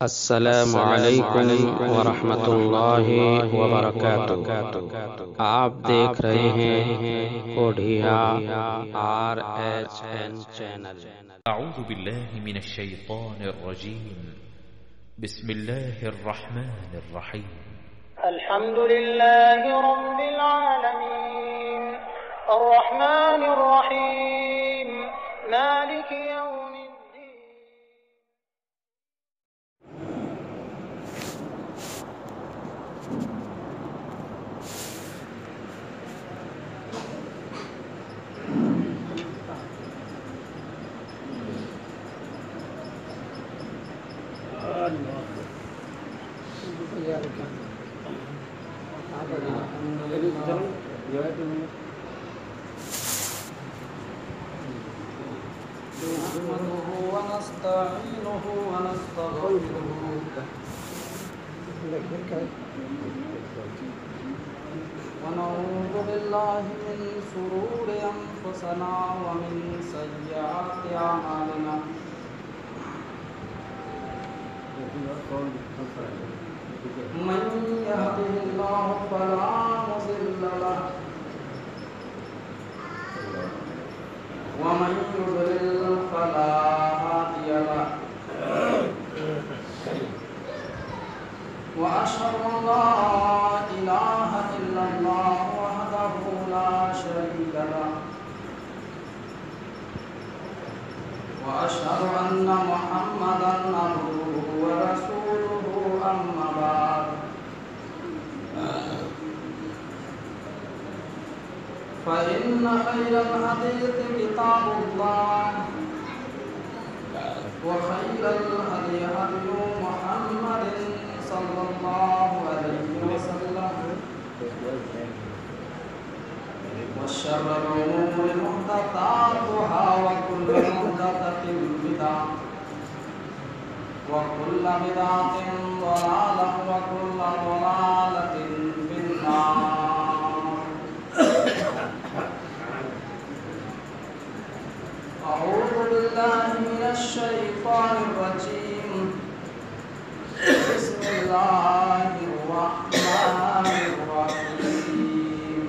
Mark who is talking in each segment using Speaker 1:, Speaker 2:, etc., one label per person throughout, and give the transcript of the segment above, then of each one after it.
Speaker 1: السلام علیکم ورحمۃ اللہ وبرکاتہ۔ آپ دیکھ رہے ہیں کوڈھیا RHN چینل۔
Speaker 2: اعوذ باللہ من الشیطان الرجیم، بسم اللہ الرحمن الرحیم۔
Speaker 3: الحمد للہ رب العالمین الرحمن الرحیم مالک یوم الدین۔ نحمده ونستعينه ونستغفره ونعوذ بالله من شرور أنفسنا ومن سيئات أعمالنا، من يهده الله فلا مضل له ومن يضلل فلا هادي له، وأشهد أن لا إله إلا الله وحده لا شريك له، وأشهد أن محمدا عبده ورسوله، أما بعد فإن خير الحديث كتاب الله، وخير الهدي هدي محمد صلى الله عليه وسلم، وشر الأمور محدثاتها وكل محدثة بدعة وكل بدعة ضلالة وكل ضلالة في النار۔ أعوذ بالله من الشيطان الرجيم، بسم الله الرحمن الرحيم۔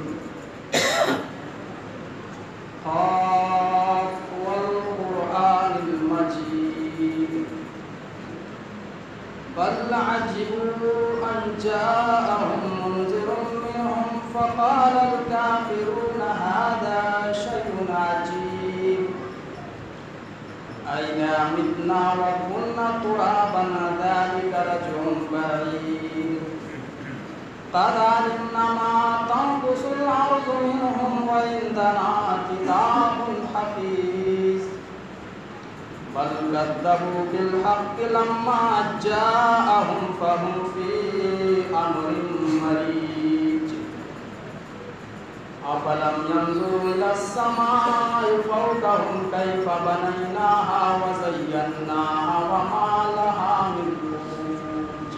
Speaker 3: قاف والقرآن المجيد، بل عجبوا أن جاءهم منذر منهم فقال الكافرون هذا شيء عجيب، أئذا متنا وكنا ترابا ذلك رجع بعيد، قد علمنا ما تنقص الأرض منهم وعندنا كتاب حفيظ، بل كذبوا بالحق لما جاءهم فهم في أمر مريج، أفلم ينظروا إلى السماء فوقهم كيف بنيناها وزيناها وما لها من فروج،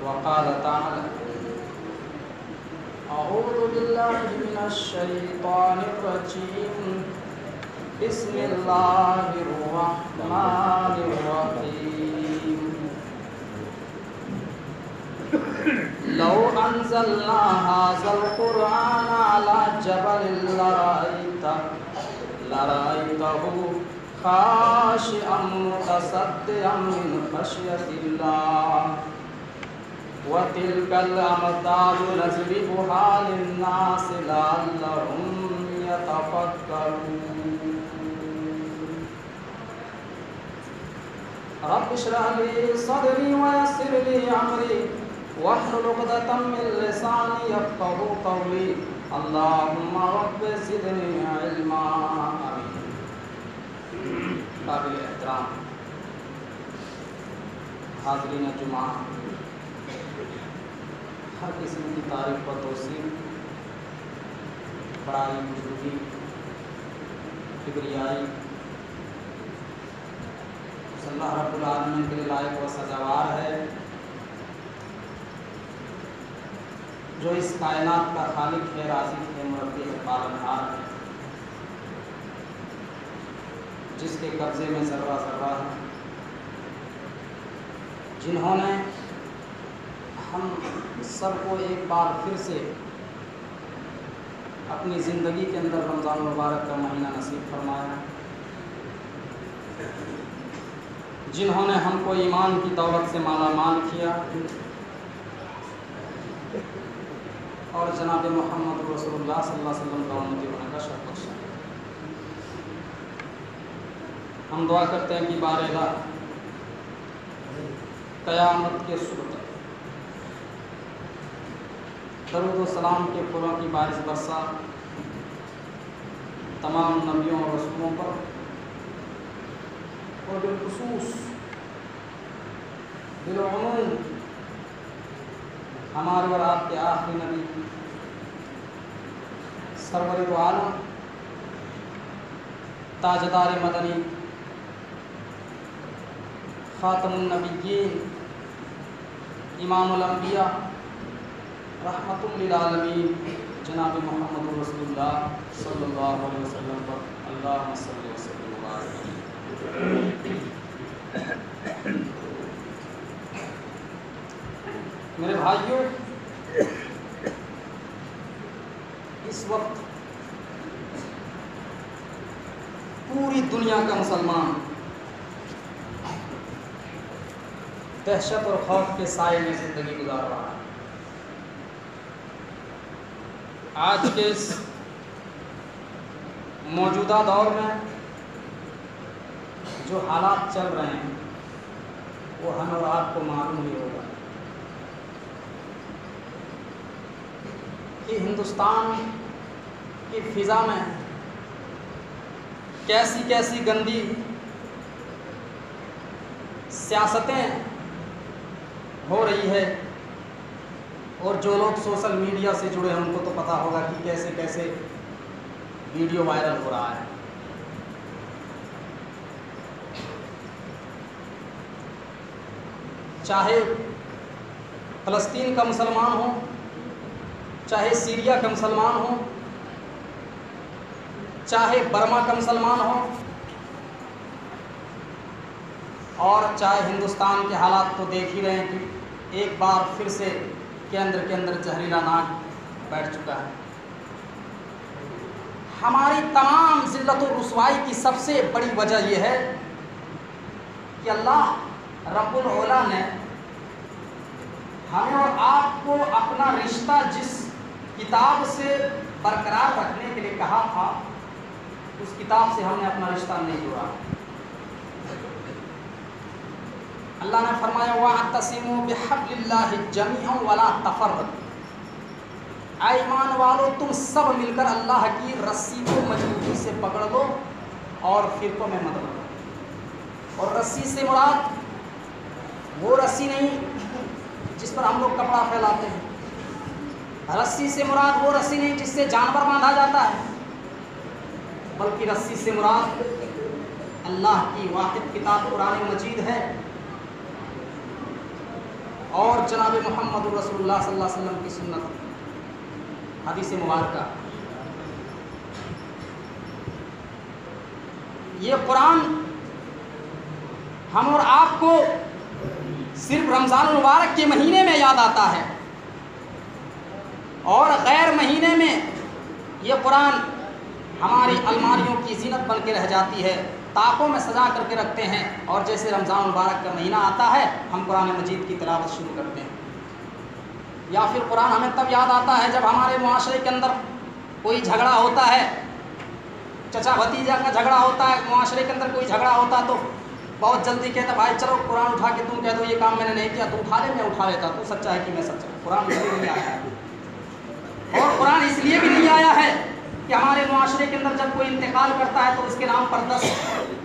Speaker 3: وقال تعالى أعوذ بالله من الشيطان الرجيم، بسم الله الرحمن الرحيم، لو أنزلنا هذا القرآن على جبل لرأيته خاشعا متصدعا من خشية الله، وتلك الأمثال نضربها للناس لعلهم يتفكرون۔ رب اشرح لي صدري ويسر لي أمري واحلل عقدة من لساني يفقهوا قولي، اللهم رب زدني علما، آمين۔ قابل احترام حاضرین جمعہ، ہر قسم کی تعریف و توصیف، بڑائی، بزرگی، کبریائی اللہ رب العالمین کے لائق و سزاوار ہے، جو اس کائنات کا خالق ہے، رازق ہے، مربی ہے، پالنہار ہے۔ جس کے قبضے میں ذرہ ذرہ ہے، جنہوں نے ہم سب کو ایک بار پھر سے اپنی زندگی کے اندر رمضان المبارک کا مہینہ نصیب فرمایا، جنہوں نے ہم کو ایمان کی دولت سے مالا مال کیا اور جناب محمد رسول اللہ صلی اللہ علیہ وسلم کا امتی ہونے کا شرف بخشا۔ ہم دعا کرتے ہیں کہ بار الہ قیامت کے صبح تک درود و سلام کے پھولوں کی بارش برسا تمام نبیوں اور رسولوں پر، اور بالخصوص بالعموم ہمارے اور آپ کے آخری نبی سرور دو عالم تاجدار مدنی خاتم النبیین امام الانبیاء رحمت للعالمین جناب محمد رسول اللہ صلی اللہ علیہ وسلم پر اللہم صلی وسلم وبارک علیہ۔ میرے بھائیوں، اس وقت پوری دنیا کا مسلمان دہشت اور خوف کے سائے میں زندگی گزار رہا ہے۔ آج کے اس موجودہ دور میں جو حالات چل رہے ہیں وہ ہمیں اور آپ کو معلوم ہی ہوگا کہ ہندوستان کی فضا میں کیسی کیسی گندی سیاستیں ہو رہی ہے، اور جو لوگ سوشل میڈیا سے جڑے ہیں ان کو تو پتہ ہوگا کہ کیسے کیسے ویڈیو وائرل ہو رہا ہے۔ چاہے فلسطین کا مسلمان ہو، چاہے سیریا کا مسلمان ہو، چاہے برما کا مسلمان ہو، اور چاہے ہندوستان کے حالات تو دیکھ ہی رہے ہیں کہ ایک بار پھر سے کے اندر زہریلا ناگ بیٹھ چکا ہے۔ ہماری تمام ذلت و رسوائی کی سب سے بڑی وجہ یہ ہے کہ اللہ رب العلا نے ہمیں اور آپ کو اپنا رشتہ جس کتاب سے برقرار رکھنے کے لیے کہا تھا اس کتاب سے ہم نے اپنا رشتہ نہیں جوڑا۔ اللہ نے فرمایا وَاعْتَصِمُوا بِحَبْلِ اللَّهِ جَمِيعًا وَلَا تَفَرَّقُوا، اے ایمان والو تم سب مل کر اللہ کی رسی کو مضبوطی سے پکڑ لو اور فرقوں میں مت بنو۔ اور رسی سے مراد وہ رسی نہیں جس پر ہم لوگ کپڑا پھیلاتے ہیں، رسی سے مراد وہ رسی نہیں جس سے جانور باندھا جاتا ہے، بلکہ رسی سے مراد اللہ کی واحد کتاب قرآن مجید ہے اور جناب محمد رسول اللہ صلی اللہ علیہ وسلم کی سنت حدیث مبارکہ۔ یہ قرآن ہم اور آپ کو صرف رمضان المبارک کے مہینے میں یاد آتا ہے، اور غیر مہینے میں یہ قرآن ہماری الماریوں کی زینت بن کے رہ جاتی ہے، طاقوں میں سجا کر کے رکھتے ہیں، اور جیسے رمضان المبارک کا مہینہ آتا ہے ہم قرآن مجید کی تلاوت شروع کرتے ہیں۔ یا پھر قرآن ہمیں تب یاد آتا ہے جب ہمارے معاشرے کے اندر کوئی جھگڑا ہوتا ہے، چچا بھتیجا کا جھگڑا ہوتا ہے، معاشرے کے اندر کوئی جھگڑا ہوتا تو بہت جلدی کہتا بھائی چلو قرآن اٹھا کے تم کہہ دو یہ کام میں نے نہیں کیا، تو اٹھا لے میں اٹھا لیتا، تو سچا ہے کہ میں سچا ہوں۔ قرآن اس لیے نہیں آیا ہے، اور قرآن اس لیے بھی نہیں آیا ہے کہ ہمارے معاشرے کے اندر جب کوئی انتقال کرتا ہے تو اس کے نام پر 10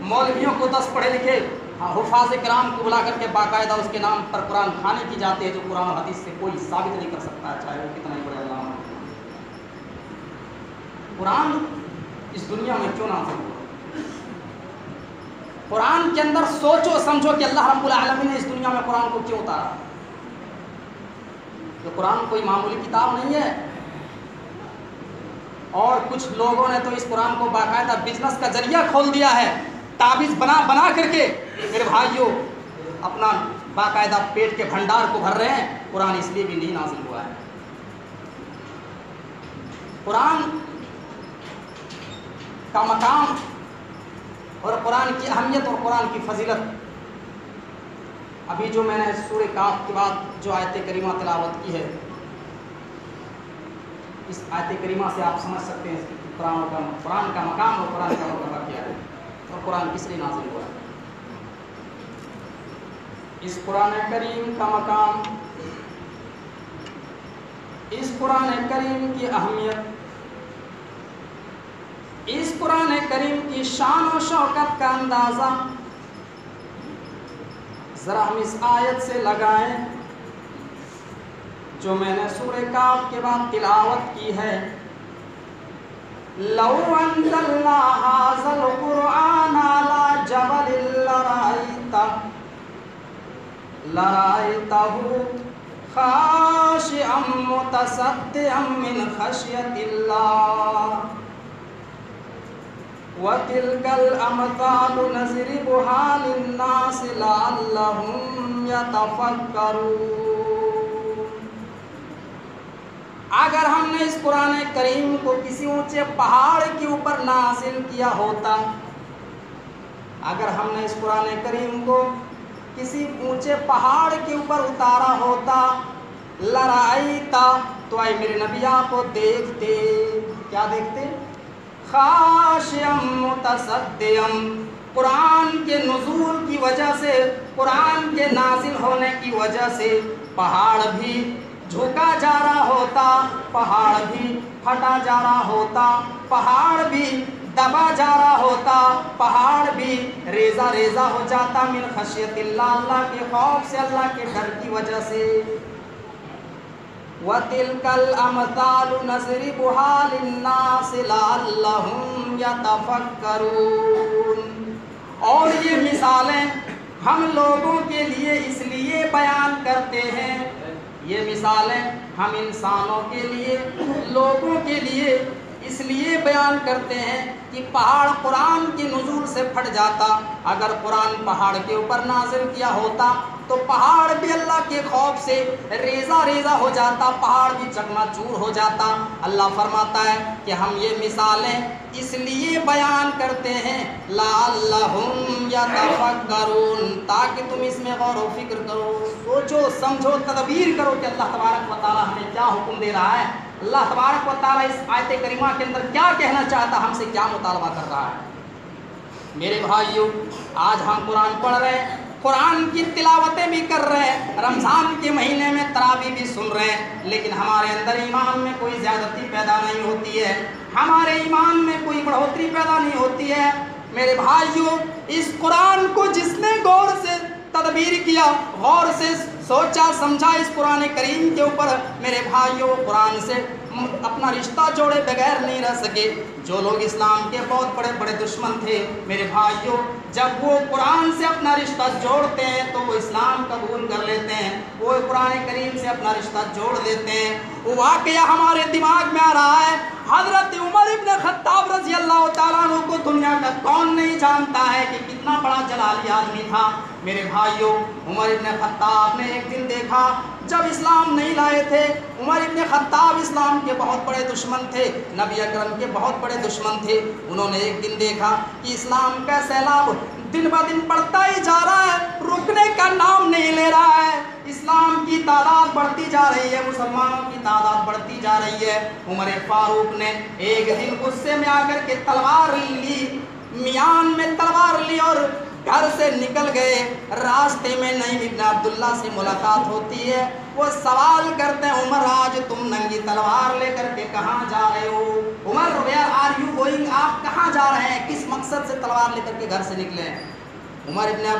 Speaker 3: مولویوں کو 10 پڑھے لکھے حفاظ کرام کو بلا کر کے باقاعدہ اس کے نام پر قرآن کھانے کی جاتی ہے، جو قرآن و حدیث سے کوئی ثابت نہیں کر سکتا ہے، چاہے وہ کتنا ہی بڑے علامہ۔ قرآن اس دنیا میں کیوں نازل ہوا؟ قرآن کے اندر سوچو سمجھو کہ اللہ رب العالمین نے اس دنیا میں قرآن کو کیوں اتارا۔ یہ قرآن کوئی معمولی کتاب نہیں ہے، اور کچھ لوگوں نے تو اس قرآن کو باقاعدہ بزنس کا ذریعہ کھول دیا ہے ताबीज़ बना बना करके मेरे भाइयों अपना बाकायदा पेट के भंडार को भर रहे हैं। कुरान इसलिए भी नहीं नाज़िल हुआ है। कुरान का मकाम और कुरान की अहमियत और कुरान की फजीलत, अभी जो मैंने सूरह काफ के बाद जो आयत करीमा तिलावत की है, इस आयत करीमा से आप समझ सकते हैं कि कुरान का मकाम और कुरान का मरतबा क्या है और कुरान किस लिए नाज़िल हुआ है। इस कुरान करीम का मकाम, इस कुरान करीम की अहमियत, इस कुरान करीम की शान और शौकत का अंदाज़ा ज़रा हम इस आयत से लगाएं जो मैंने सूरह काफ के बाद तिलावत की है। लौ अंज़लना हाज़ल कुरआन अला जबलिन लरायतहु खाशिअम मुतसद्दिअम मिन खश्यतिल्लाह वतिलकल अमसालु नज़रिबुहा लिन्नास लअल्लहुम यतफक्करून। अगर हमने इस कुरान करीम को किसी ऊंचे पहाड़ के ऊपर नाज़िल किया होता, अगर हमने इस कुरान करीम को किसी ऊंचे पहाड़ के ऊपर उतारा होता, लराइता, तो आए मेरे नबी आपको देखते, क्या देखते? खाशियम मुतसद्दियम, कुरान के नुज़ूल की वजह से, कुरान के नाज़िल होने की वजह से पहाड़ भी झुका जा रहा होता, पहाड़ भी फटा जा रहा होता, पहाड़ भी दबा जा रहा होता, पहाड़ भी रेजा रेजा हो जाता मिन खशियतिल्लाह, अल्लाह के खौफ से, अल्लाह के डर की वजह से। वतिलकल अमसालु नज़रिबुहा लिन्नास लअल्लहुम यतफक्करून, और ये मिसालें हम लोगों के लिए इसलिए बयान करते हैं, ये मिसालें हम इंसानों के लिए, लोगों के लिए इसलिए बयान करते हैं कि पहाड़ कुरान की नुज़ूल से फट जाता। अगर कुरान पहाड़ के ऊपर नाज़िल किया होता तो पहाड़ भी अल्लाह के खौफ से रेजा रेजा हो जाता, पहाड़ भी चकनाचूर हो जाता। अल्लाह फरमाता है कि हम ये मिसालें इसलिए बयान करते हैं लअल्लहुम यतफक्करून, ताकि तुम इसमें गौर व फिक्र करो, सोचो समझो, तदबीर करो कि अल्लाह तबारक व तआला हमें क्या हुक्म दे रहा है, अल्लाह तबारक व तआला इस आयत करीमा के अंदर क्या कहना चाहता, हमसे क्या मुतालबा कर रहा है। मेरे भाइयों, आज हम कुरान पढ़ रहे हैं, कुरान की तिलावतें भी कर रहे हैं, रमज़ान के महीने में तरावी भी सुन रहे हैं, लेकिन हमारे अंदर ईमान में कोई ज़्यादती पैदा नहीं होती है, हमारे ईमान में कोई बढ़ोतरी पैदा नहीं होती है। मेरे भाइयों, इस कुरान को जिसने गौर से तदबीर किया, गौर से सोचा समझा इस कुरान करीम के ऊपर, मेरे भाइयों कुरान से अपना रिश्ता जोड़े बगैर नहीं रह सके। जो लोग इस्लाम के बहुत बड़े बड़े दुश्मन थे, मेरे भाइयों, जब वो कुरान से अपना रिश्ता जोड़ते हैं तो वो इस्लाम कबूल कर लेते हैं, वो कुरान करीम से अपना रिश्ता जोड़ लेते हैं। वो वाक़या हमारे दिमाग में आ रहा है, हज़रत उमर इब्न खत्ताब रज़ी अल्लाह तआला अन्हु को दुनिया का कौन नहीं जानता है कि कितना बड़ा जलाली आदमी था। मेरे भाइयों, उमर इब्न खत्ताब ने एक दिन देखा, जब इस्लाम नहीं लाए थे, उमर इब्न खत्ताब इस्लाम के बहुत बड़े दुश्मन थे, नबी अकरम के बहुत बड़े दुश्मन थे। उन्होंने एक दिन देखा कि इस्लाम का सैलाब दिन ब दिन बढ़ता ही जा रहा है, रुकने का नाम नहीं ले रहा है, इस्लाम की तादाद बढ़ती जा रही है, मुसलमानों की तादाद बढ़ती जा रही है। उमर फारूक ने एक दिन गुस्से में आकर के तलवार ली, मियान में तलवार ली और घर से निकल गए। रास्ते में नईम इब्न अब्दुल्ला से मुलाकात होती है, वो सवाल करते हैं, उमर आज तुम नंगी तलवार लेकर के कहाँ जा रहे हो? Umar where are you going, आप कहाँ जा रहे हैं, किस मकसद से तलवार लेकर के घर से निकले? उमर इब्न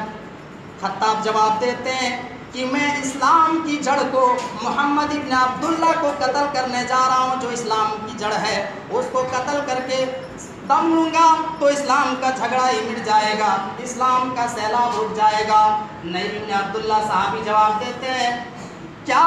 Speaker 3: खत्ताब जवाब देते हैं कि मैं इस्लाम की जड़ को, मोहम्मद इब्न अब्दुल्ला को कत्ल करने जा रहा हूँ, जो इस्लाम की जड़ है उसको कत्ल करके दम लूँगा तो इस्लाम का झगड़ा ही मिट जाएगा, इस्लाम का सैलाब रुक जाएगा। नईम इब्न अब्दुल्ला साहबी जवाब देते हैं, क्या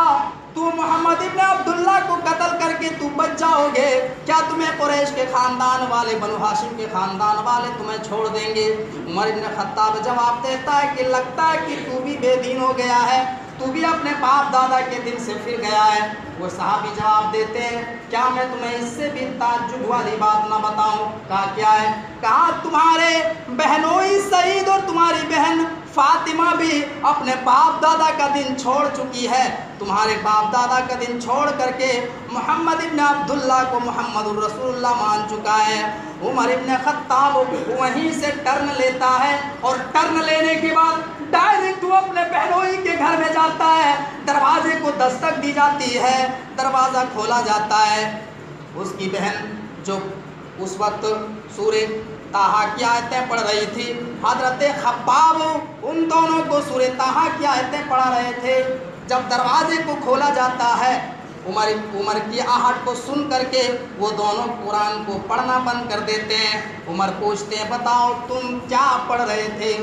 Speaker 3: تو محمد ابن عبداللہ کو قتل کر کے تو بچ جاؤ گے، کیا تمہیں قریش کے خاندان والے، بنو ہاشم کے خاندان والے تمہیں چھوڑ دیں گے؟ عمر ابن خطاب جواب دیتا ہے کہ لگتا ہے کہ تو بھی بے دین ہو گیا ہے، تو بھی اپنے باپ دادا کے دن سے پھر گیا ہے۔ وہ صحابی جواب دیتے ہیں کیا میں تمہیں اس سے بھی تعجب والی بات نہ بتاؤں؟ کہا کیا ہے؟ کہا تمہارے بہنوئی سعید اور تمہاری بہن فاطمہ بھی اپنے باپ دادا کا دن چھوڑ چکی ہے، تمہارے باپ دادا کا دن چھوڑ کر کے محمد ابن عبداللہ کو محمد الرسول اللہ مان چکا ہے۔ عمر ابن خطاب وہیں سے ٹرن لیتا ہے اور ٹرن لینے کے بعد ڈائریکٹ وہ اپنے بہنوئی کے گھر میں جاتا ہے، دروازے کو دستک دی جاتی ہے، دروازہ کھولا جاتا ہے۔ اس کی بہن جو اس وقت سورہ طٰہٰ کی آیتیں پڑھ رہی تھی، حضرت خباب ان دونوں کو سورہ طٰہٰ کی آیتیں پڑھا رہے تھے۔ جب دروازے کو کھولا جاتا ہے، عمر کی آہٹ کو سن کر کے وہ دونوں قرآن کو پڑھنا بند کر دیتے ہیں۔ عمر پوچھتے ہیں بتاؤ تم کیا پڑھ رہے تھے،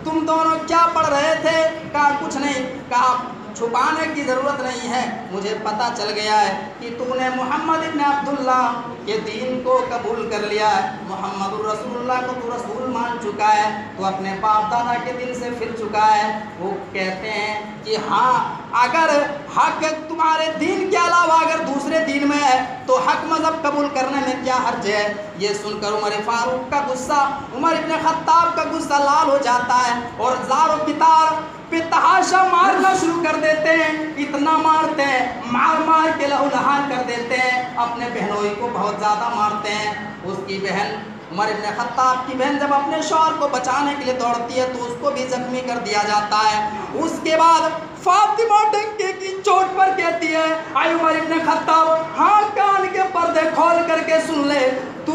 Speaker 3: تم دونوں کیا پڑھ رہے تھے؟ کہا کچھ نہیں۔ کہا چھپانے کی ضرورت نہیں ہے، مجھے پتہ چل گیا ہے کہ تو نے محمد ابن عبداللہ کے دین کو قبول کر لیا ہے، محمد الرسول اللہ کو تو رسول مان چکا ہے، تو اپنے باپ دادا کے دین سے پھر چکا ہے۔ وہ کہتے ہیں کہ ہاں اگر حق تمہارے دین کے علاوہ اگر دوسرے دین میں ہے تو حق مذہب قبول کرنے میں کیا حرج ہے؟ یہ سن کر عمر فاروق کا غصہ، عمر ابن خطاب کا غصہ لال ہو جاتا ہے اور زار و کتار پہ تحاشا مارنا شروع کر دیتے ہیں۔ اتنا مارتے ہیں، مار کے لہو لہان کر دیتے ہیں، اپنے بہنوئی کو بہت زیادہ مارتے ہیں۔ اس کی بہن عمر ابن خطاب کی بہن جب اپنے شوہر کو بچانے کے لیے دوڑتی ہے تو اس کو بھی زخمی کر دیا جاتا ہے۔ اس کے بعد فاطمہ ڈنکے کی چوٹ پر کہتی ہے اے عمر ابن خطاب، ہاں کان کے پردے کھول کر کے سن لے، تو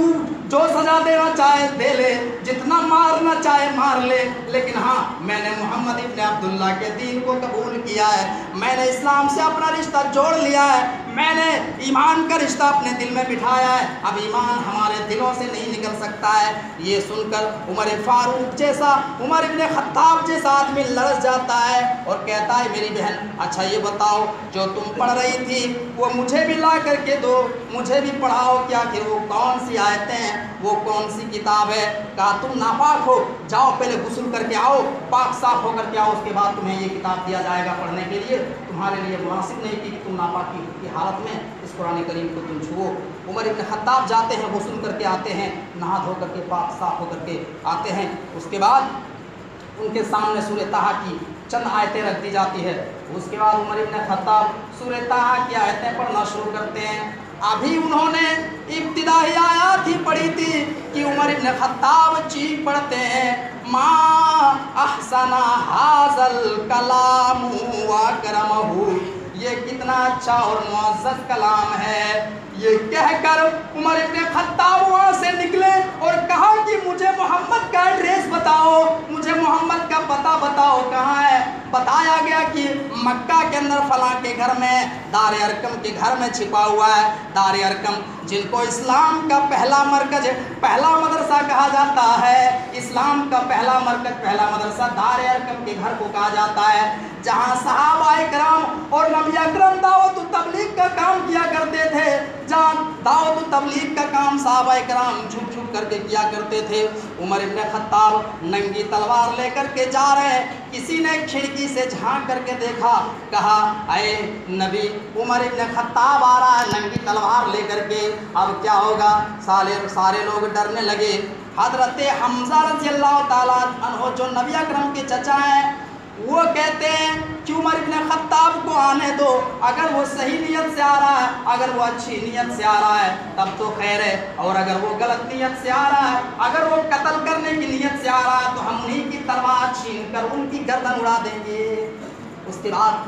Speaker 3: جو سزا دینا چاہے دے لے، جتنا مارنا چاہے مار لے، لیکن ہاں میں نے محمد ابن عبداللہ کے دین کو قبول کیا ہے، میں نے اسلام سے اپنا رشتہ جوڑ لیا ہے، میں نے ایمان کا رشتہ اپنے دل میں بٹھایا ہے، اب ایمان ہمارے دلوں سے نہیں نکل سکتا ہے۔ یہ سن کر عمر فاروق جیسا، عمر ابن خطاب جیسا آدمی لرز جاتا ہے اور کہتا ہے میری بہن اچھا یہ بتاؤ جو تم پڑھ رہی تھی وہ مجھے بھی لا کر کے دو، مجھے بھی پڑھاؤ کہ آخر وہ کون سی آیتیں ہیں، وہ کون سی کتاب ہے۔ کہا تم ناپاک ہو، جاؤ پہلے غسل کر کے آؤ، پاک صاف ہو کر کے آؤ، اس کے بعد تمہیں یہ کتاب دیا جائے گا پڑھنے کے لیے، تمہارے لیے مناسب نہیں کہ تم ناپاکی کی حالت میں اس قرآن کریم کو تم چھوؤ۔ عمر ابن خطاب جاتے ہیں، غسل کر کے آتے ہیں، نہا دھو کر کے پاک صاف ہو کر کے آتے ہیں۔ اس کے بعد ان کے سامنے سورہ طٰہٰ کی چند آیتیں رکھ دی جاتی ہے۔ اس کے بعد عمر ابن خطاب سورہ طٰہٰ کی آیتیں پڑھنا شروع کرتے ہیں۔ ابھی انہوں نے ابتدائی آیات ہی پڑھی تھی کہ عمر ابن خطاب چیخ پڑھتے ہیں ما احسن ھذا الکلام واکرمہ، یہ کتنا اچھا اور معزز کلام ہے۔ یہ کہہ کر عمر ابن خطاب وہاں سے نکلے اور کہا کہ مجھے محمد کا ایڈریس بتاؤ، مجھے محمد کا پتہ بتاؤ کہاں ہے۔ بتایا گیا کہ مکہ کے اندر فلاں کے گھر میں، دار ارقم کے گھر میں چھپا ہوا ہے۔ دار ارقم جن کو اسلام کا پہلا مرکز، پہلا مدرسہ کہا جاتا ہے، اسلام کا پہلا مرکز، پہلا مدرسہ دار ارقم کے گھر کو کہا جاتا ہے، جہاں صحابہ کرام اور نبی اکرم دعوت و تبلیغ کا کام کیا کرتے تھے، جہاں دعوت و تبلیغ کا کام صحابہ کرام چھپ چھپ کر کے کیا کرتے تھے۔ عمر ابن خطاب ننگی تلوار لے کر کے جا رہے ہیں، کسی نے کھڑکی سے جھانک کر کے دیکھا، کہا اے نبی عمر ابن خطاب آ رہا ہے ننگی تلوار لے کر کے، اب کیا ہوگا؟ سارے لوگ ڈرنے لگے۔ حضرت حمزہ رضی اللہ تعالیٰ عنہ جو نبی اکرم کے چچا ہیں، وہ کہتے ہیں کہ عمر ابن خطاب کو آنے دو، اگر وہ صحیح نیت سے آ رہا ہے، اگر وہ اچھی نیت سے آ رہا ہے تب تو خیر ہے، اور اگر وہ غلط نیت سے آ رہا ہے، اگر وہ قتل کرنے کی نیت سے آ رہا ہے تو ہم انہیں کی تلوار چھین کر ان کی گردن اڑا دیں گے۔ اس کے بعد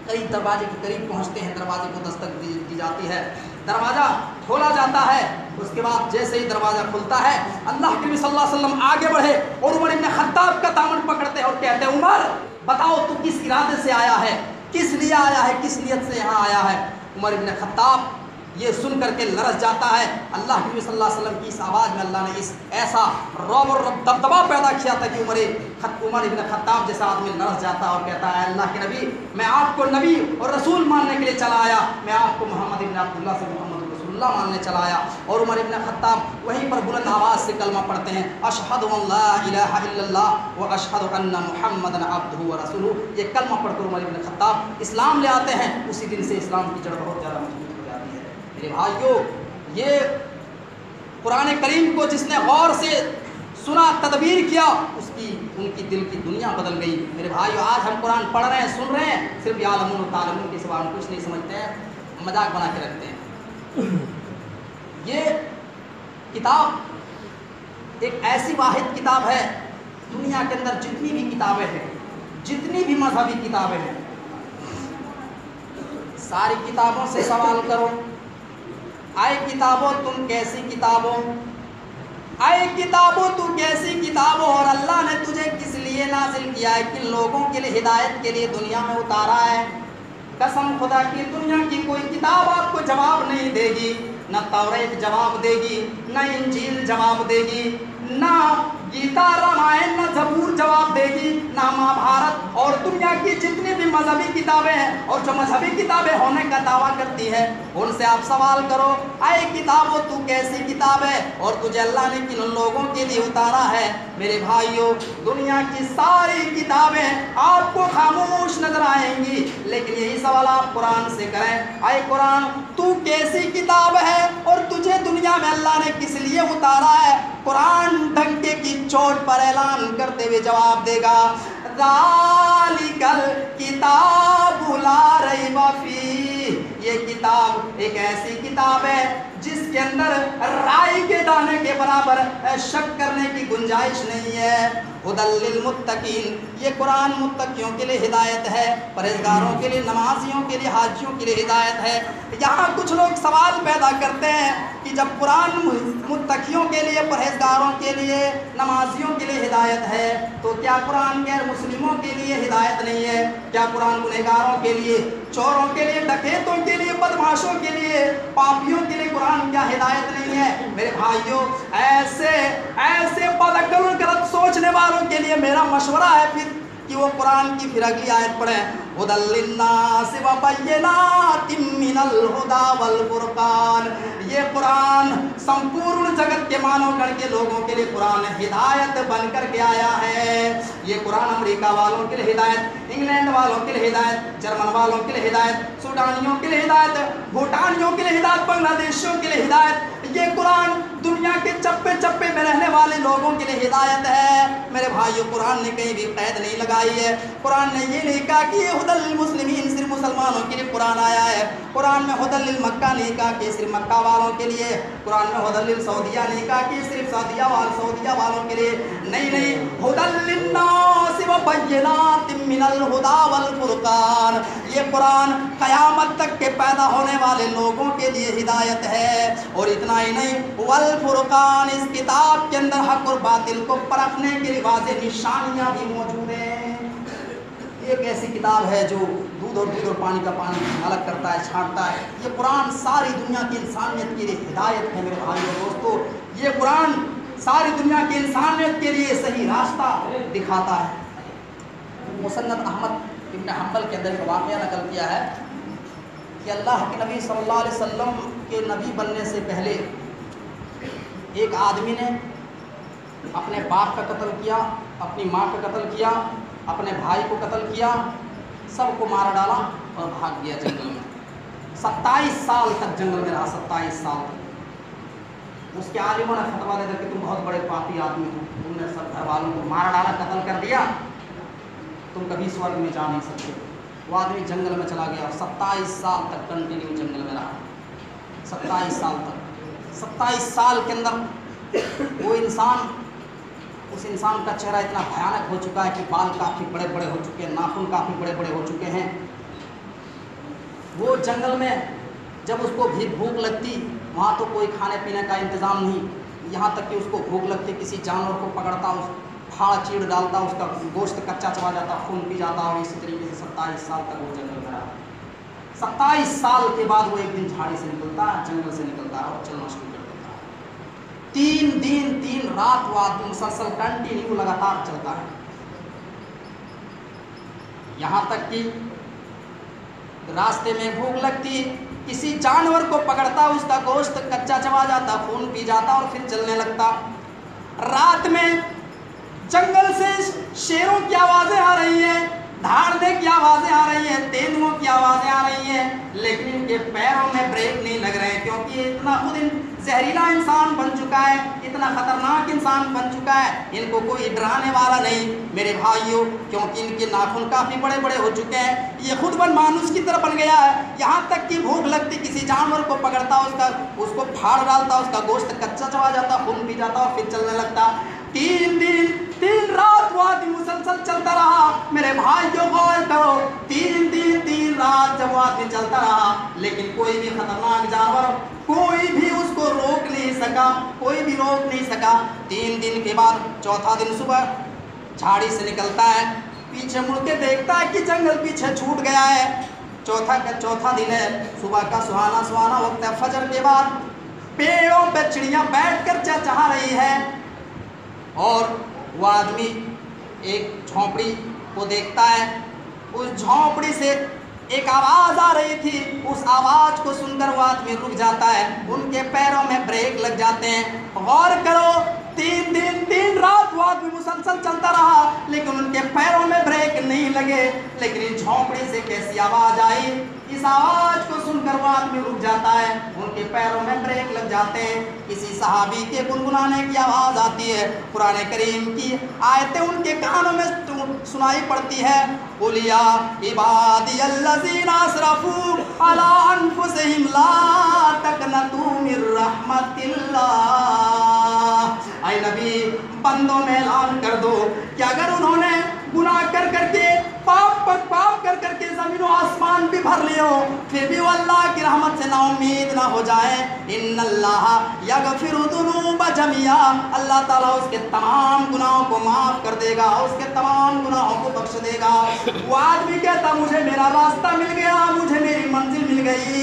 Speaker 3: قریب دروازے کے قریب پہنچتے ہیں، دروازے کو دستک دی جاتی ہے، دروازہ کھولا جاتا ہے۔ اس کے بعد جیسے ہی دروازہ کھلتا ہے، اللہ کے نبی صلی اللہ علیہ وسلم آگے بڑھے اور عمر ابن خطاب کا دامن پکڑتے ہیں اور کہتے ہیں عمر بتاؤ تو کس ارادے سے آیا ہے، کس لیے آیا ہے، کس نیت سے یہاں آیا ہے؟ عمر ابن خطاب یہ سن کر کے لرز جاتا ہے۔ اللہ کے نبی صلی اللہ علیہ وسلم کی اس آواز میں اللہ نے اس ایسا رعب اور دبدبا پیدا کیا تھا کہ عمر ابن خطاب جیسا آدمی لرز جاتا ہے اور کہتا ہے اللہ کے نبی میں آپ کو نبی اور رسول ماننے کے لیے چلا آیا، میں آپ کو محمد ابن عبداللہ سے محمد رسول اللہ ماننے چلا آیا۔ اور عمر ابن خطاب وہیں پر بلند آواز سے کلمہ پڑھتے ہیں، اشہد ان لا الہ الا اللہ و اشہد ان محمد عبدہ و رسولہ۔ یہ کلمہ پڑھ کر عمر ابن خطاب اسلام لے آتے ہیں۔ اسی دن سے اسلام کی جڑ بہت زیادہ مضبوط ہو جاتی ہے۔ میرے بھائیوں، یہ قرآن کریم کو جس نے غور سے سنا، تدبیر کیا، ان کی دل کی دنیا بدل گئی۔ میرے بھائیوں، آج ہم قرآن پڑھ رہے ہیں، سن رہے ہیں، صرف یعلمون و تعلمون کے سوا ہم کچھ نہیں سمجھتے ہیں، مذاق بنا کے رکھتے ہیں۔ یہ کتاب ایک ایسی واحد کتاب ہے، دنیا کے اندر جتنی بھی کتابیں ہیں، جتنی بھی مذہبی کتابیں ہیں، ساری کتابوں سے سوال کرو، اے کتابوں تم کیسی کتابوں، اے کتابوں تو کیسی کتابوں، اور اللہ نے تجھے کس لیے نازل کیا ہے، کن لوگوں کے لیے ہدایت کے لیے دنیا میں اتارا ہے۔ قسم خدا کی دنیا کی کوئی کتاب آپ کو جواب نہیں دے گی، نہ توریت جواب دے گی، نہ انجیل جواب دے گی، نہ گیتا رامائن نہ زبور جواب دے گی، نہ مہابھارت، اور دنیا کی جتنی بھی مذہبی کتابیں ہیں اور جو مذہبی کتابیں ہونے کا دعویٰ کرتی ہے ان سے آپ سوال کرو، اے کتابوں تو کیسی کتاب ہے اور تجھے اللہ نے کن لوگوں کے لیے اتارا ہے۔ میرے بھائیوں، دنیا کی ساری کتابیں آپ کو خاموش نظر آئیں گی، لیکن یہی سوال آپ قرآن سے کریں، اے قرآن تو کیسی کتاب ہے اور تجھے دنیا میں اللہ نے کس لیے اتارا ہے۔ قرآن ڈنکے کی چوٹ پر اعلان کرتے ہوئے جواب دے گا، ذالک الکتاب لا ریب فیہ، یہ کتاب ایک ایسی کتاب ہے جس کے اندر رائی کے دانے کے برابر شک کرنے کی گنجائش نہیں ہے۔ ھدی للمتقین، یہ قرآن متقیوں کے لیے ہدایت ہے، پرہیزگاروں کے لیے، نمازیوں کے لیے، حاجیوں کے لیے ہدایت ہے۔ یہاں کچھ لوگ سوال پیدا کرتے ہیں کہ جب قرآن متقیوں کے لیے، پرہیزگاروں کے لیے، نمازیوں کے لیے ہدایت ہے تو کیا قرآن غیر مسلموں کے لیے ہدایت نہیں ہے؟ کیا قرآن گنہگاروں کے لیے، چوروں کے لیے، ڈکیتوں کے لیے، بدمعاشوں کے لیے، پاپیوں کے لیے قرآن کیا ہدایت نہیں ہے؟ میرے بھائیوں، ایسے بدعقل غلط سوچنے والوں کے لیے میرا مشورہ ہے پھر کہ وہ قرآن کی پھر اگلی آیت پڑھیں، ھدی للناس وبینات من الہدی والفرقان۔ یہ قرآن سمپورن جگت کے مانو گڑھ کے لوگوں کے لیے قرآن ہدایت بن کر کے آیا ہے۔ یہ قرآن امریکہ والوں کے لیے ہدایت، انگلینڈ والوں کے لیے ہدایت، جرمن والوں کے لیے ہدایت، سوڈانیوں کے لیے ہدایت، بھوٹانیوں کے لیے ہدایت، بنگلہ دیشیوں کے لیے ہدایت۔ یہ قرآن دنیا کے چپے چپے میں رہنے والے لوگوں کے لیے ہدایت ہے۔ میرے بھائیو، قرآن نے کہیں بھی قید نہیں لگائی ہے، قرآن نے یہ نہیں کہا کہ یہ ھدی للمسلمین صرف مسلمانوں کے لیے قرآن آیا ہے، قرآن میں ھدی للمکہ نہیں کہا کہ صرف مکہ والوں کے لیے، قرآن میں ھدی للسعودیہ نہیں کہا کہ صرف سعودیہ والوں کے لیے، نہیں، ھدی للناس وبینات من الہدی والفرقان۔ یہ قرآن قیامت تک کے پیدا ہونے والے لوگوں کے لیے ہدایت ہے۔ اور اتنا ہی نہیں، والفرقان، اس کتاب کے اندر حق اور باطل کو پرکھنے کے لیے واضح نشانیاں بھی موجود ہیں۔ یہ ایک ایسی کتاب ہے جو دودھ اور پانی کا پانی الگ کرتا ہے، چھانٹتا ہے۔ یہ قرآن ساری دنیا کی انسانیت کے لیے ہدایت ہے۔ میرے بھائی اور دوستو، یہ قرآن ساری دنیا کی انسانیت کے لیے صحیح راستہ دکھاتا ہے۔ مسند احمد ابن حنبل کے اندر ایک واقعہ نقل کیا ہے کہ اللہ کے نبی صلی اللہ علیہ وسلم کے نبی بننے سے پہلے ایک آدمی نے اپنے باپ کا قتل کیا، اپنی ماں کا قتل کیا، اپنے بھائی کو قتل کیا، سب کو مار ڈالا اور بھاگ گیا جنگل میں۔ 27 سال تک جنگل میں رہا، 27 سال تک۔ اس کے عالموں نے فتویٰ دے دیا کہ تم بہت بڑے پاپی آدمی ہو، تم نے سب گھر والوں کو مار ڈالا، قتل کر دیا، تم کبھی سورگ میں جا نہیں سکتے۔ وہ آدمی جنگل میں چلا گیا اور 27 سال تک کنٹینیو جنگل میں رہا، 27 سال تک۔ 27 سال کے اندر وہ انسان، اس انسان کا چہرہ اتنا بھیانک ہو چکا ہے کہ بال کافی بڑے بڑے ہو چکے ہیں، ناخن کافی بڑے بڑے ہو چکے ہیں۔ وہ جنگل میں جب اس کو بھی بھوک لگتی، وہاں تو کوئی کھانے پینے کا انتظام نہیں، یہاں تک کہ اس کو بھوک لگتی کسی جانور کو پکڑتا، اس پھاڑ چیڑ ڈالتا، اس کا گوشت کچا چبا جاتا، خون پی جاتا، اور اسی طریقے سے 27 سال تک وہ جنگل میں رہا۔ 27 साल के बाद वो एक दिन झाड़ी से निकलता है, जंगल से निकलता है और चलना शुरू कर देता है। 3 दिन 3 रात वो आदमी मुसलसल कंटिन्यू लगातार चलता है, यहाँ तक कि रास्ते में भूख लगती, किसी जानवर को पकड़ता, उसका गोश्त कच्चा चबा जाता, खून पी जाता और फिर चलने लगता। रात में जंगल से शेरों की आवाज़ें आ रही हैं, धाड़ने की आवाज़ें आ रही हैं, तेंदुओं की आवाज़ें आ रही हैं, लेकिन इनके पैरों में ब्रेक नहीं लग रहे, क्योंकि ये इतना खुद जहरीला इंसान बन चुका है, इतना खतरनाक इंसान बन चुका है, इनको कोई डराने वाला नहीं मेरे भाइयों, क्योंकि इनके नाखून काफ़ी बड़े बड़े हो चुके हैं, ये खुद मानुष की तरह बन गया है। यहाँ तक कि भूख लगती, किसी जानवर को पकड़ता, उसको फाड़ डालता, उसका गोश्त कच्चा चबा जाता, खून पी जाता और फिर चलने लगता। 3 दिन 3 रात वो आदमी मुसलसल चलता रहा। मेरे भाई जो गौर करो, 3 दिन 3 रात जब वो आदमी चलता रहा, लेकिन कोई भी खतरनाक जानवर, कोई भी उसको रोक नहीं सका, कोई भी रोक नहीं सका। 3 दिन के बाद चौथा दिन सुबह झाड़ी से निकलता है, पीछे मुड़ के देखता है कि जंगल पीछे छूट गया है। चौथा दिन है, सुबह का सुहाना वक्त है, फजर के बाद पेड़ों पे चिड़ियाँ बैठ कर चहचहा रही है, और वो आदमी एक झोंपड़ी को देखता है। उस झोंपड़ी से एक आवाज़ आ रही थी, उस आवाज़ को सुनकर वो आदमी रुक जाता है, उनके पैरों में ब्रेक लग जाते हैं। गौर करो, 3 दिन 3 रात वो आदमी मुसलसल चलता रहा, लेकिन उनके पैरों में ब्रेक नहीं लगे। लेकिन इस झोंपड़ी से कैसी आवाज़ आई, इस आवाज़ को सुनकर वो आदमी रुक जाता है, उनके पैरों में ब्रेक लग जाते हैं। किसी सहाबी के गुनगुनाने की आवाज़ आती है, कुरान करीम की आयतें उनके कानों में सुनाई पड़ती है। कुलिया इबादियल्लज़ीना असरफू अला अनफुसिहिम ला तक़नतू मिर रहमतिल्लाह। ऐ नबी, बंदों में ऐलान कर दो कि अगर उन्होंने गुनाह कर करके पाप कर करके ज़मीन और आसमान भी भर लिए हो, फिर भी वो अल्लाह की रहमत से ना उम्मीद ना हो जाए। इन्नल्लाह यगफिरु ज़ुनूब जमिया, अल्लाह ताला उसके तमाम गुनाहों को माफ़ कर देगा, उसके तमाम गुनाहों को बख्श देगा। वो आदमी कहता, मुझे मेरा रास्ता मिल गया, मुझे मेरी मंजिल मिल गई।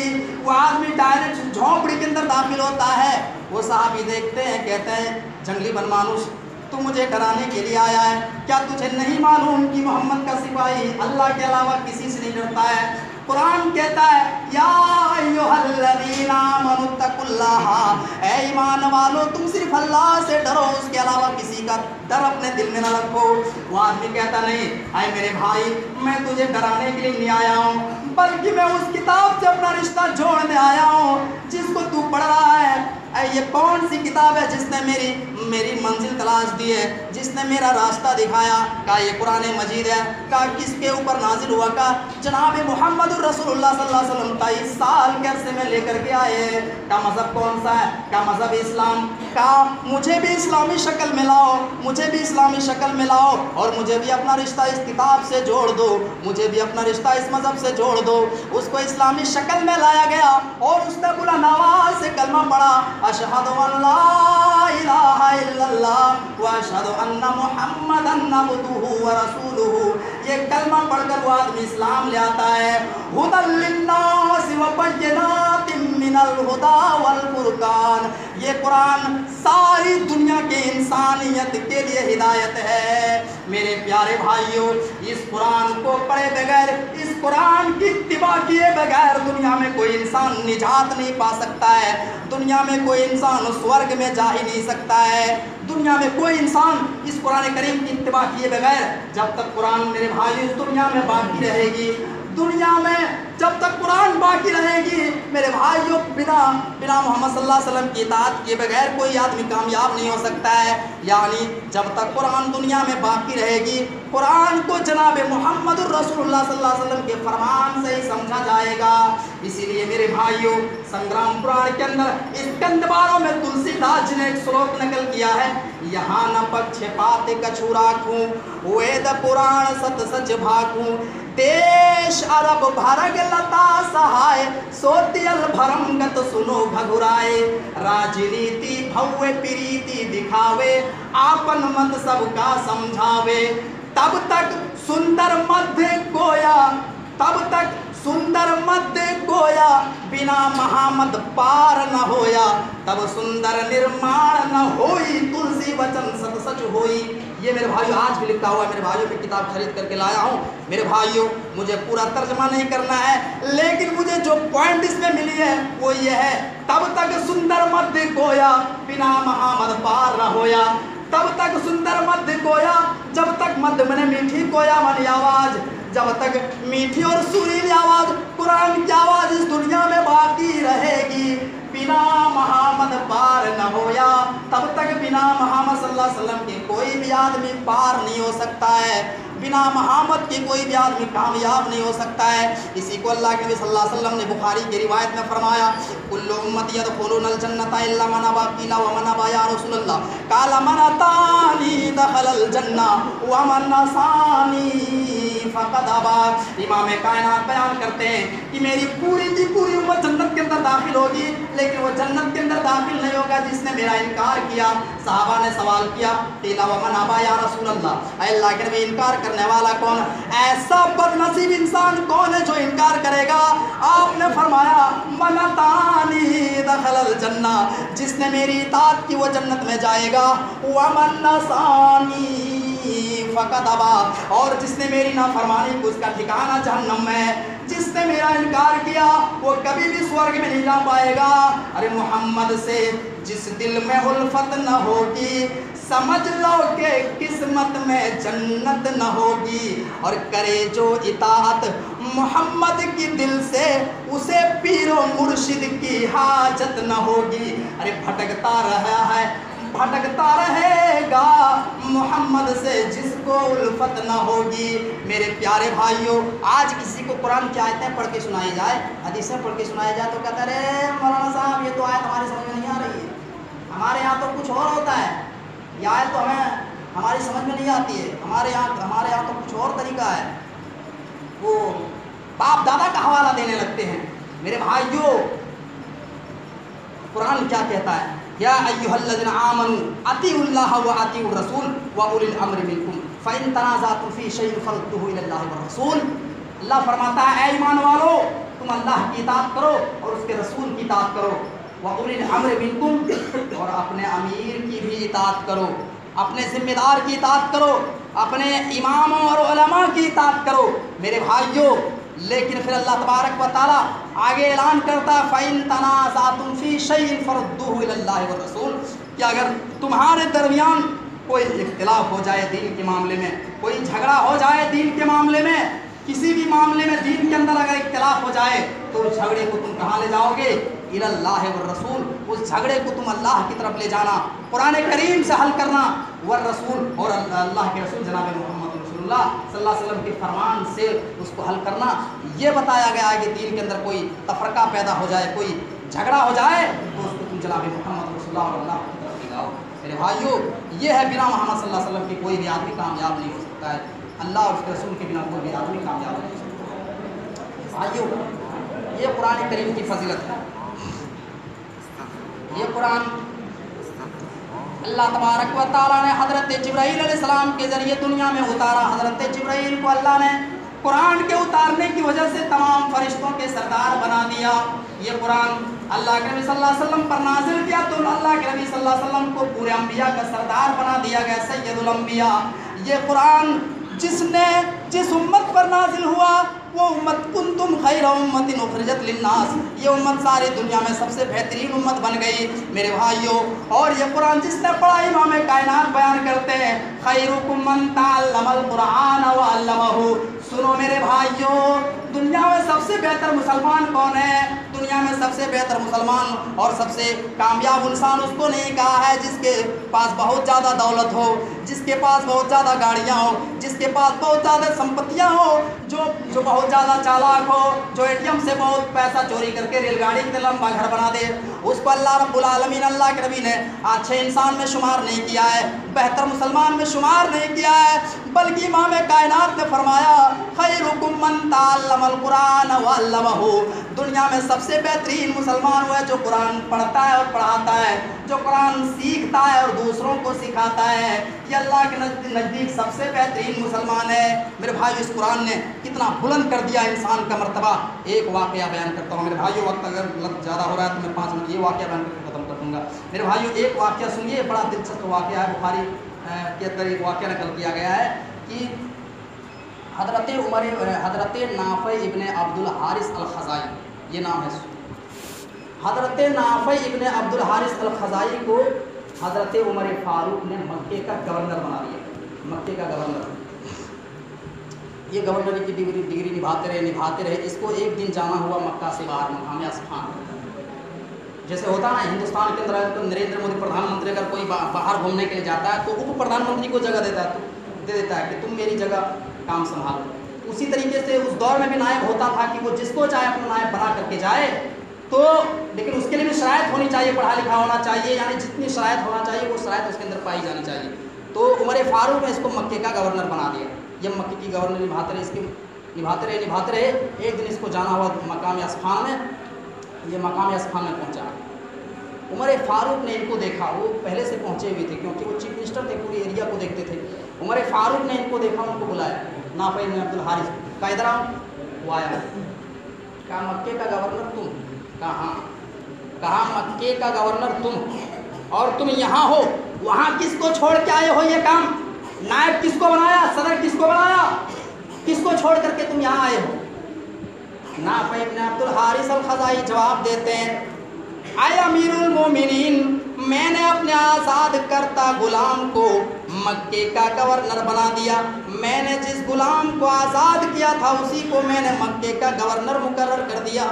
Speaker 3: वो आदमी डायरेक्ट झोंपड़ी के अंदर दाखिल होता है। वो साहबी देखते हैं, कहते हैं, जंगली बनमानुस, तू मुझे डराने के लिए आया है, क्या तुझे नहीं मालूम कि मोहम्मद का सिपाही अल्लाह के अलावा किसी से नहीं डरता है? कुरान कहता है, या अय्युहल्लज़ीना आमनुत्तकुल्लाह, ऐ ईमान वालो तुम सिर्फ अल्लाह से डरो, उसके अलावा किसी का डर अपने दिल में न रखो। वो आदमी कहता, नहीं आए मेरे भाई, मैं तुझे डराने के लिए नहीं आया हूँ, बल्कि मैं उस किताब से अपना रिश्ता जोड़ने आया हूँ जिसको तू पढ़ रहा है। ये कौन सी किताब है जिसने मेरी मंजिल तलाश दी है, जिसने मेरा रास्ता दिखाया? कहा ये कुरान मजीद है। कहा किसके ऊपर नाजिल हुआ? कहा जनाब मोहम्मद रसूलुल्लाह सल्लल्लाहु अलैहि वसल्लम 23 साल के अरसे में लेकर के आए। का मज़हब कौन सा है? का मज़हब इस्लाम। कहा मुझे भी इस्लामी शक्ल में लाओ, मुझे भी इस्लामी शक्ल में लाओ, और मुझे भी अपना रिश्ता इस किताब से जोड़ दो, मुझे भी अपना रिश्ता इस मज़हब से जोड़ दो। उसको इस्लामी शक्ल में लाया गया और उसने बुलंद आवाज़ से कलमा पढ़ा, अशहदु अल्ला इलाहा इल्लल्लाह व अशहदु अन्ना मुहम्मदन अब्दुहु व रसूलुहु। ये कलमा पढ़कर वो आदमी इस्लाम ले आता है। हुदल लिन्नास व बय्यिनातिम मिनल हुदा वल फुरकान। ये कुरान सारी दुनिया के इंसानियत के लिए हिदायत है। मेरे प्यारे भाइयों, इस कुरान को पढ़े बगैर, इस कुरान की इत्तिबा किए बगैर दुनिया में कोई इंसान निजात नहीं पा सकता है, दुनिया में कोई इंसान स्वर्ग में जा ही नहीं सकता है। दुनिया में कोई इंसान इस कुरान करीम की इत्तिबा किए बगैर, जब तक कुरान मेरे भाई इस दुनिया में बाकी रहेगी, दुनिया में जब तक कुरान बाकी रहेगी मेरे भाइयों, बिना मोहम्मद सल्लल्लाहु अलैहि वसल्लम की इताअत किए बगैर कोई आदमी कामयाब नहीं हो सकता है। यानी जब तक कुरान दुनिया में बाकी रहेगी, कुरान को जनाब मोहम्मद रसूलुल्लाह सल्लल्लाहु अलैहि वसल्लम के फरमान से ही समझा जाएगा। इसीलिए मेरे भाइयों, संग्राम पुराण के अंदर स्कंद 12 में तुलसीदास जी ने एक श्लोक नकल किया है, यहाँ न पक्ष पाते कछु राखूं, वेद पुराण सत सच भाखूं, देश अरब भरग लता सहाय, सोतियल भरमगत सुनो भगुराए, राजनीति भव्य प्रीति दिखावे, आपन मत सबका समझावे, तब तक सुंदर मध्य गोया, तब तक
Speaker 4: सुंदर मध्य गोया बिना महामद पार न होया, तब सुंदर निर्माण न होई, तुलसी वचन सत सच होई। ये मेरे भाइयों आज भी लिखा हुआ है, मेरे भाइयों मैं किताब खरीद करके लाया हूँ। मेरे भाइयों मुझे पूरा तर्जमा नहीं करना है, लेकिन मुझे जो पॉइंट इसमें मिली है वो ये है, तब तक सुंदर मध्य गोया बिना महामद पार न होया, तब तक सुंदर मध्य गोया, जब तक मध्य मैंने मीठी गोया वाली आवाज, जब तक मीठी और सुरीली आवाज कुरान की आवाज इस दुनिया में बाकी रहेगी, बिना मोहम्मद पार न होया, तब तक बिना मोहम्मद सल्लल्लाहु अलैहि वसल्लम के कोई भी आदमी पार नहीं हो सकता है, बिना मोहम्मद के कोई भी आदमी कामयाब नहीं हो सकता है। इसी को अल्लाह के नबी सल्लल्लाहु अलैहि वसल्लम ने बुखारी की रिवायत में फरमाया, कुल्लु उम्मती यदखुलूनल जन्नता इल्ला मन अबा, क़ीला व मन अबा या रसूलल्लाह, क़ाला मन अतानी दखलल जन्ना व मन असानी फ़क़द अबा। इमाम कायनात बयान करते हैं कि मेरी पूरी की पूरी उम्मत जन्नत के अंदर दाखिल होगी, लेकिन वो जन्नत के अंदर दाखिल नहीं होगा जिसने मेरा इनकार किया। सहाबा ने सवाल किया, क़ीला व मन अबा या रसूलल्लाह, अल्लाह के नबी इनकार करने वाला कौन? ऐसा बदनसीब इंसान कौन है जो इनकार करेगा? आपने फरमाया मन अतानी दखलल जन्ना, जिसने मेरी इताअत की वो जन्नत में जाएगा, व मन असानी फ़क़द अबा, और जिसने मेरी नाफरमानी की उसका ठिकाना जहन्नम में है। जिसने मेरा इनकार किया वो कभी भी स्वर्ग में नहीं जा पाएगा। अरे मोहम्मद से जिस दिल में उल्फत न होगी, समझ लो कि किस्मत में जन्नत न होगी, और करे जो इताअत मोहम्मद की दिल से, उसे पीरो मुर्शिद की हाजत न होगी। अरे भटकता रहा है, भटकता रहेगा मोहम्मद से जिसको उल्फत न होगी। मेरे प्यारे भाइयों, आज किसी को कुरान की आयतें पढ़ के सुनाई जाए, हदीसें पढ़ के सुनाई जाए तो कहता है मौलाना साहब ये तो आयत हमारी समझ में नहीं आ रही है, हमारे यहाँ तो कुछ और होता है, यह आयत तो हमारी समझ में नहीं आती है, हमारे यहाँ तो कुछ और तरीका है। वो बाप दादा का हवाला देने लगते हैं। मेरे भाइयों, कुरान क्या कहता है? या अय्युहल्लज़ीना आमनू अतीउल्लाह व अतीउर रसूल व उलिल अम्रि मिनकुम फ़इन तनाज़अतुम फ़ी शैइन फरुद्दूहु इलल्लाहि व रसूल। अल्लाह फरमाता है, ऐ ईमान वालो, तुम अल्लाह की इताअत करो और उसके रसूल की इताअत करो, व उलिल अम्रि मिनकुम, और अपने अमीर की भी इताअत करो, अपने जिम्मेदार की इताअत करो, अपने इमामों और उलमा की इताअत करो। मेरे भाइयों, लेकिन फिर अल्लाह तबारक व तआला आगे ऐलान करता है, फ़इन तनाज़अतुम फ़ी शैइन फरुद्दूहु इलल्लाहि व रसूल, कि अगर तुम्हारे दरमियान कोई इख्तिलाफ हो जाए दीन के मामले में, कोई झगड़ा हो जाए दीन के मामले में, किसी भी मामले में दीन के अंदर अगर इख्तिलाफ हो जाए तो उस झगड़े को तुम कहाँ ले जाओगे? इलल्लाहि व रसूल, उस झगड़े को तुम अल्लाह की तरफ ले जाना, कुरान करीम से हल करना, व रसूल, और अल्लाह के रसूल जनाब मोहम्मद रसूलुल्लाह सल्लल्लाहु अलैहि वसल्लम के फरमान से उसको हल करना। ये बताया गया है कि दीन के अंदर कोई तफरका पैदा हो जाए, कोई झगड़ा हो जाए तो उसको तुम जनाब मोहम्मद रसूलुल्लाह और अल्लाह की तरफ ले जाओ। मेरे भाइयों, ये है बिना मोहम्मद सल्लल्लाहु अलैहि वसल्लम के कोई भी आदमी कामयाब नहीं हो सकता है, अल्लाह और उसके रसूल के बिना कोई भी आदमी कामयाब नहीं हो सकता। भाइयों, ये कुरान करीम की फजीलत है। ये कुरान अल्लाह तबारक व तआला ने हज़रत जिब्राईल अलैहिस्सलाम के ज़रिए दुनिया में उतारा। हज़रत जिब्राईल को अल्लाह ने कुरान के उतारने की वजह से तमाम फरिश्तों के सरदार बना दिया। ये कुरान अल्लाह के नबी सल्लल्लाहु अलैहि वसल्लम पर नाजिल किया तो अल्लाह के नबी सल्लल्लाहु अलैहि वसल्लम को पूरे अंबिया का सरदार बना दिया गया, सैयदुल अंबिया। ये कुरान जिस उम्मत पर नाजिल हुआ वो उम्मत कुंतुम खैरा उम्मतिन उखरिजत लिन्नास, ये उम्मत सारी दुनिया में सबसे बेहतरीन उम्मत बन गई। मेरे भाइयों, और ये कुरान जिसने पढ़ा इमाम कायनात बयान करते हैं, खैरुकुम मन तअल्लमल कुरान व अल्लमहु। सुनो मेरे भाइयों, दुनिया में सबसे बेहतर मुसलमान कौन है? दुनिया में सबसे बेहतर मुसलमान और सबसे कामयाब इंसान उसको नहीं कहा है जिसके पास बहुत ज़्यादा दौलत हो, जिसके पास बहुत ज़्यादा गाड़ियाँ हो, जिसके पास बहुत ज़्यादा संपत्तियाँ हो, जो बहुत ज़्यादा चालाक हो, जो एटीएम से बहुत पैसा चोरी करके रेलगाड़ी के लंबा घर बना दे, उसको अल्लाह रब्बुल आलमीन, अल्लाह के नबी ने अच्छे इंसान में शुमार नहीं किया है, बेहतर मुसलमान में शुमार नहीं किया है, बल्कि इमाम कायनात ने फरमाया खैरुकुम मन तअल्लम वल-कुरान वअल्लमहु। दुनिया में सबसे बेहतरीन मुसलमान वो है जो कुरान पढ़ता है और पढ़ाता है, जो कुरान सीखता है और दूसरों को सिखाता है। ये अल्लाह के नज़दीक सबसे बेहतरीन मुसलमान है। मेरे भाई, इस कुरान ने कितना बुलंद कर दिया इंसान का मर्तबा। एक वाक़या बयान करता हूँ मेरे भाइयों, वक्त अगर ज़्यादा हो रहा है तो मैं 5 मिनट ये वाक़या बयान करके ख़त्म कर दूँगा। मेरे भाइयों, एक वाक़या सुनिए, बड़ा दिलचस्प वाक़या है, बुखारी के अंदर एक वाक़या नकल किया गया है कि हज़रत नाफ़े इब्न अब्दुल हारिस अल-ख़ज़ाई, ये नाम है, हज़रत नाफ़े इब्न अब्दुल हारिस अल-ख़ज़ाई को हज़रत उमर फ़ारूक ने मक्के का गवर्नर बना दिया। मक्के का गवर्नर, ये गवर्नर की डिग्री निभाते रहे। इसको एक दिन जाना हुआ मक्का से बाहर, मकाम अस्फ़ान। जैसे होता है ना हिंदुस्तान के अंदर, तो नरेंद्र मोदी प्रधानमंत्री अगर कोई बाहर घूमने के लिए जाता है तो उप प्रधानमंत्री को जगह देता है, तो दे देता है कि तुम मेरी जगह काम संभालो। उसी तरीके से उस दौर में भी नायब होता था कि वो जिसको चाहे अपना नायब बना करके जाए, तो लेकिन उसके लिए भी शरायत होनी चाहिए, पढ़ा लिखा होना चाहिए, यानी जितनी शरायत होना चाहिए वो शरायत उसके अंदर पाई जानी चाहिए। तो उमर फ़ारूक ने इसको मक्के का गवर्नर बना दिया। ये मक्के की गवर्नर निभाते रहे। एक दिन इसको जाना हुआ मकाम अस्फ़ान में, ये मकाम अस्फ़ान में पहुंचा। उमर फ़ारूक ने इनको देखा, वो पहले से पहुंचे हुए थे क्योंकि वो चीफ मिनिस्टर थे, पूरे एरिया को देखते थे। उमर फ़ारूक ने इनको देखा, उनको बुलाया, नाफ़े इब्न अब्दुल हारिस का, इधर आओ। वो आया, कहा मक्के का गवर्नर तुम? कहा मक्के का गवर्नर तुम, और तुम यहाँ हो, वहाँ किसको छोड़ के आए हो ये काम? नायब किसको बनाया, सदर किसको बनाया, किसको छोड़ करके तुम यहाँ आए हो? नाफ़े इब्न अब्दुल हारिस अल-ख़ज़ाई जवाब देते हैं, आए अमीरुल मोमिनीन, मैंने अपने आज़ाद करता गुलाम को मक्के का गवर्नर बना दिया। मैंने जिस गुलाम को आज़ाद किया था उसी को मैंने मक्के का गवर्नर मुकर्रर कर दिया।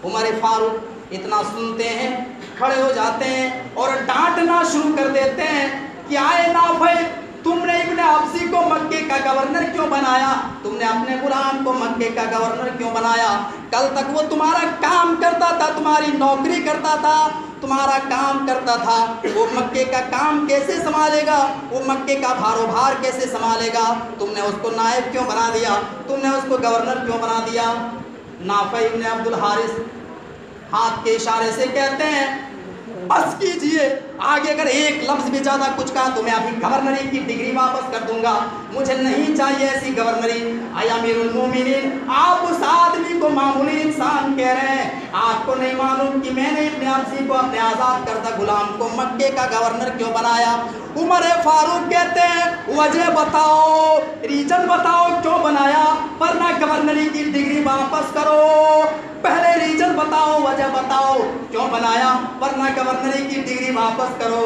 Speaker 4: उमर फ़ारूक इतना सुनते हैं, खड़े हो जाते हैं और डांटना शुरू कर देते हैं कि आए नाफ़े, तुमने इब्न हब्सी को मक्के का गवर्नर क्यों बनाया? तुमने अपने गुलाम को मक्के का गवर्नर क्यों बनाया? कल तक वो तुम्हारा काम करता था, तुम्हारी नौकरी करता था, तुम्हारा काम करता था। वो मक्के का काम कैसे संभालेगा? वो मक्के का भारोभार कैसे संभालेगा? तुमने उसको नायब क्यों बना दिया? तुमने उसको गवर्नर क्यों बना दिया? नाफ़े इब्न अब्दुल हारिस हाथ के इशारे से कहते हैं, बस कीजिए, आगे अगर एक लफ्ज़ भी ज़्यादा कुछ कहा तो मैं अभी गवर्नरी की डिग्री वापस कर दूंगा। मुझे नहीं चाहिए ऐसी गवर्नरी। आया अमीरुल मोमिनीन, आप उस आदमी को मामूली इंसान कह रहे हैं, आपको नहीं मालूम कि मैंने इब्न हब्सी को अपने आज़ाद करता गुलाम को मक्के का गवर्नर क्यों बनाया? उमर फ़ारूक कहते हैं, वजह बताओ, रीजन बताओ क्यों बनाया, वरना गवर्नरी की डिग्री वापस करो। पहले रीजन बताओ, वजह बताओ क्यों बनाया, वरना गवर्नरी की डिग्री वापस करो।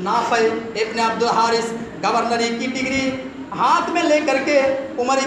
Speaker 4: नाफ़े इब्न अब्दुल हारिस गवर्नरी की डिग्री हाथ में लेकर के उमर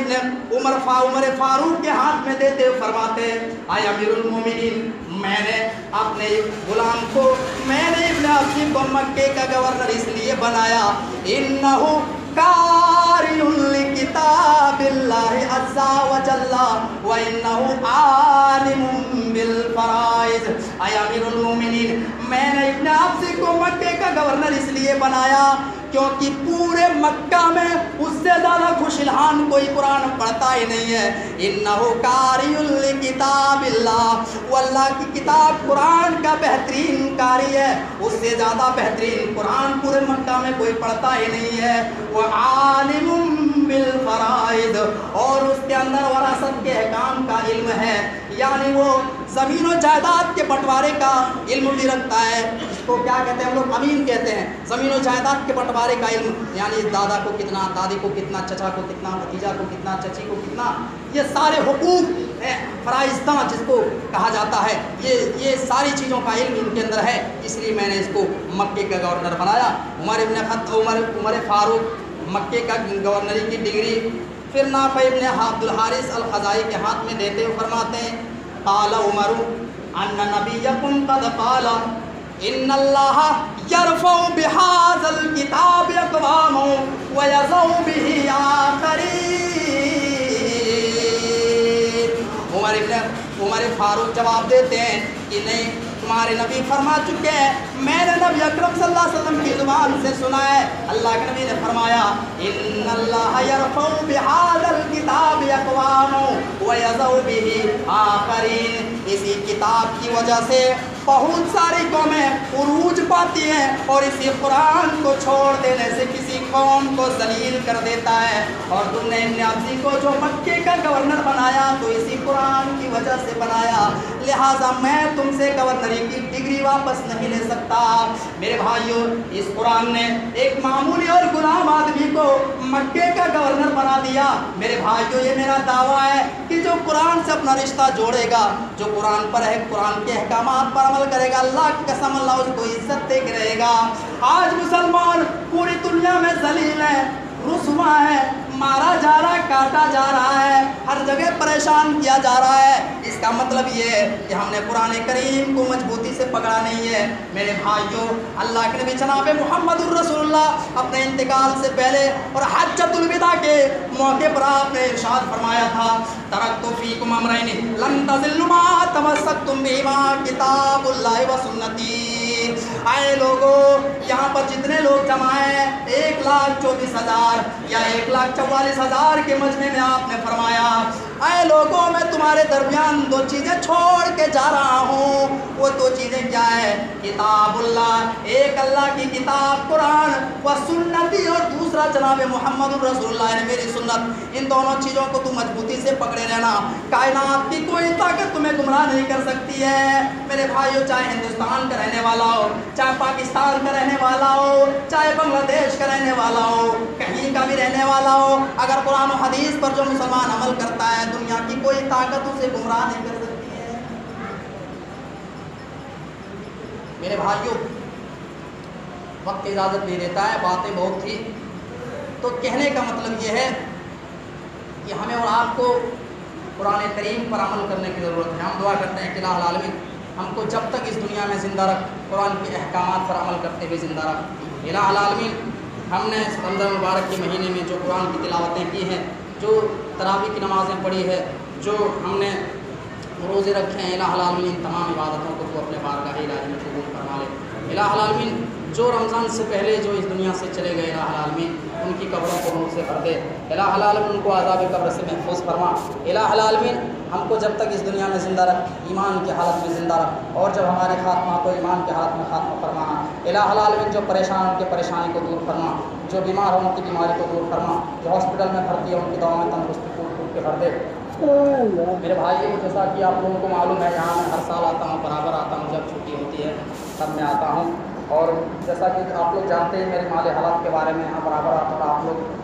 Speaker 4: फ़ारूक के हाथ में देते हुए फरमाते, आए अमीरुल मोमिनीन, मैंने अपने गुलाम को, मैंने इब्न हब्सी को मक्के का गवर्नर इसलिए बनाया, इन्नहु कारिउल किताबिल्लाहि अज़्ज़ा व जल्ला व इन्नहु आलिमुम बिल फराइज़। आए अमीरुल मोमिनीन, मैंने इब्न हब्सी को मक्के का गवर्नर इसलिए बनाया क्योंकि पूरे मक्का में उससे ज़्यादा खुशहाल कोई कुरान पढ़ता ही नहीं है। इन्नहु कारिउल किताबिल्लाह, वो अल्लाह की किताब कुरान का बेहतरीन कारी है, उससे ज़्यादा बेहतरीन कुरान पूरे मक्का में कोई पढ़ता ही नहीं है। वो आलिमुम बिल फराइद, और उसके अंदर वरासत के अहकाम का इल्म है, यानी वो ज़मीन और जायदाद के बंटवारे का इल्म भी रखता है। इसको क्या कहते हैं हम लोग? अमीन कहते हैं। ज़मीन और जायदाद के बंटवारे का इल्म, यानी दादा को कितना, दादी को कितना, चचा को कितना, भतीजा को कितना, चची को कितना, ये सारे हुकूक फ़राइज़ जिसको कहा जाता है, ये सारी चीज़ों का इल्म इनके अंदर है। इसलिए मैंने इसको मक्के का गवर्नर बनाया। उमर फ़ारूक मक्के का गवर्नरी की डिग्री फिर नाफ़े इब्न अब्दुल हारिस अल-ख़ज़ाई के हाथ में देते हुए फरमाते हैं, क़ाल उमर अन्ना नबिय्यकुम क़द क़ाल इन्नल्लाह यरफ़उ बिहाज़ल किताब अक़वामन व यज़उ बिही आख़रीन। उमर फ़ारूक जवाब देते हैं कि नहीं, तुम्हारे नबी फरमा चुके हैं, मैंने नबी अकरम सल्लल्लाहु अलैहि वसल्लम की ज़ुबान से सुना है। अल्लाह के नबी ने फरमाया इन्नल्लाह यरफ़उ बिहाज़ल किताबि अक़वाम व यज़उ बिही आख़रीन। इसी किताब की वजह से बहुत सारी कौमें उरूज पाती हैं और इसी कुरान को छोड़ देने से किसी कौम को जलील कर देता है। और तुमने इब्न अब्दी को जो मक्के का गवर्नर बनाया तो इसी कुरान की वजह से बनाया, लिहाजा मैं तुमसे गवर्नरी की डिग्री वापस नहीं ले सकता। मेरे भाइयों, इस कुरान ने एक मामूली और गुलाम आदमी को मक्के का गवर्नर बना दिया। मेरे भाइयों, ये मेरा दावा है कि जो कुरान से अपना रिश्ता जोड़ेगा, जो कुरान पर है, कुरान के अहकामात पर अमल करेगा, अल्लाह की कसम अल्लाह उसको इज्जत दे के रहेगा। आज मुसलमान पूरी दुनिया में जलील है, रुस्वा है, मारा जा रहा है, काटा जा रहा है, हर जगह परेशान किया जा रहा है। इसका मतलब ये है कि हमने कुरान करीम को मजबूती से पकड़ा नहीं है। मेरे भाइयों, अल्लाह के नबी जनाब मुहम्मदुर रसूलुल्लाह अपने इंतकाल से पहले और हज्जतुल विदा के मौके पर आपने इरशाद फरमाया था, तरक्तु फीकुम अमरैन लन तज़िल्लु मा तमस्सक्तुम बिहिमा किताबुल्लाहि व सुन्नती। आए लोगों, यहाँ पर जितने लोग जमा हैं 1,24,000 या 1,44,000 के मजमे में आपने फरमाया, आए लोगों, मैं तुम्हारे दरमियान दो चीज़ें छोड़ के जा रहा हूँ। वो दो चीज़ें क्या है? किताबुल्लाह, एक अल्लाह की किताब कुरान, व सुन्नती, और दूसरा जनाब मुहम्मदुर रसूलुल्लाह ने मेरी सुन्नत। इन दोनों चीज़ों को तुम मजबूती से पकड़े रहना। कायनात की कोई ताकत तुम्हें गुमराह नहीं कर सकती है। मेरे भाइयों, चाहे हिंदुस्तान का रहने वाला हो, चाहे पाकिस्तान का रहने वाला हो, चाहे बांग्लादेश का रहने वाला हो, कहीं का भी रहने वाला हो, अगर कुरान और हदीस पर जो मुसलमान अमल करता है, दुनिया की कोई ताकत उसे गुमराह नहीं कर सकती है। मेरे भाइयों, वक्त इजाज़त नहीं देता है, बातें बहुत थी, तो कहने का मतलब ये है कि हमें और आपको कुरान करीम पर अमल करने की ज़रूरत है। हम दुआ करते हैं कि इलाहुल आलमीन हमको जब तक इस दुनिया में ज़िंदा रख, कुरान के अहकामात पर अमल करते हुए ज़िंदा रख। इलाहुल आलमीन, हमने रमज़ान मुबारक के महीने में जो कुरान की तिलावतें की हैं, जो तरावी की नमाज़ें पढ़ी है, जो हमने रोज़े रखे हैं, इलाहुल आलमीन तमाम इबादतों को तो अपने बारगाह इलाही में कबूल फरमा ले। इलाहुल आलमीन, जो रमज़ान से पहले जो इस दुनिया से चले गए, इलाहुल आलमीन उनकी कब्रों को नूर से भर दे। इलाहुल आलमीन उनको आज़ाब कब्र से महफूज फरमा। इलाहुल आलमीन हमको जब तक इस दुनिया में ज़िंदा रख, ईमान की हालत में ज़िंदा रख, और जब हमारे खात्मा को ईमान की हालत में खात्मा फरमाना। इलाहुल आलमीन जो परेशान उनकी परेशानी को दूर फरमा, जो बीमार हो उनकी बीमारी को दूर फरमा, जो हॉस्पिटल में भर्ती है उनकी दवा में तंदुरुस्ती फूट के भर दे। मेरे भाइयों, जैसा कि आप लोगों को मालूम है, यहाँ मैं हर साल आता हूँ, बराबर आता हूँ, जब छुट्टी होती है तब मैं आता हूँ। और जैसा कि आप लोग जानते हैं मेरे माली हालात के बारे में, यहाँ बराबर आता हूँ। आप लोग